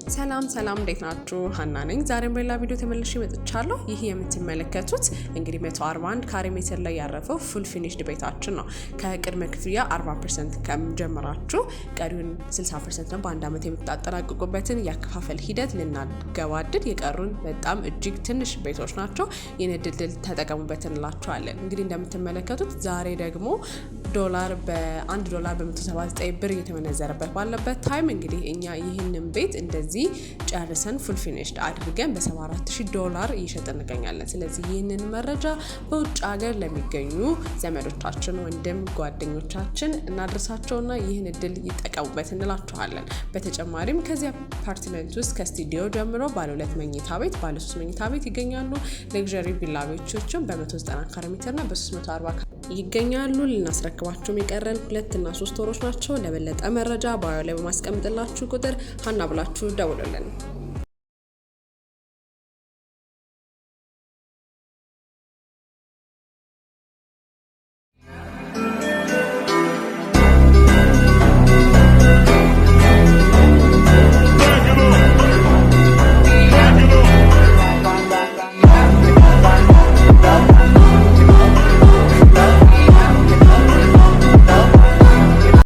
ሰላም እንዴት ናችሁ? ሀና ነኝ። ዛሬም በሌላ ቪዲዮ ተመልሼ መጥቻለሁ። ይህ የምትመለከቱት እንግዲህ 141 ካሬ ሜትር ላይ ያረፈው ፉል ፊኒሽድ ቤታችን ነው። ከቅድመ ክፍያ 40% ከጀመራችሁ ቀሪውን 60% ነው በአንድ አመት የምታጠናቅቁበትን ያከፋፈል ሂደት ልናገባድድ የቀሩን በጣም እጅግ ትንሽ ቤቶች ናቸው። ይህን እድል ተጠቀሙበት እንላችኋለን። እንግዲህ እንደምትመለከቱት ዛሬ ደግሞ ዶላር በ$1 በ179 ብር እየተመነዘረበት ባለበት ታይም እንግዲህ እኛ ይህንን ቤት እንደዚህ ጨርሰን ፉል ፊኒሽድ አድርገን በ$74,000 እየሸጥን እንገኛለን። ስለዚህ ይህንን መረጃ በውጭ ሀገር ለሚገኙ ዘመዶቻችን፣ ወንድም ጓደኞቻችን እናድርሳቸውና ይህን እድል ይጠቀሙበት እንላችኋለን። በተጨማሪም ከዚህ አፓርትመንት ውስጥ ከስቱዲዮ ጀምሮ ባለ 2 መኝታ ቤት፣ ባለ 3 መኝታ ቤት ይገኛሉ። ሌክዠሪ ቪላ ቤቶችም በ190 ካሬ ሜትር እና በ340 ይገኛሉ። ልናስረክባቸውም የቀረን 2 እና 3 ወሮች ናቸው። ለበለጠ መረጃ ባዮ ላይ በማስቀምጥላችሁ ቁጥር ሀና ብላችሁ ደውሉልን።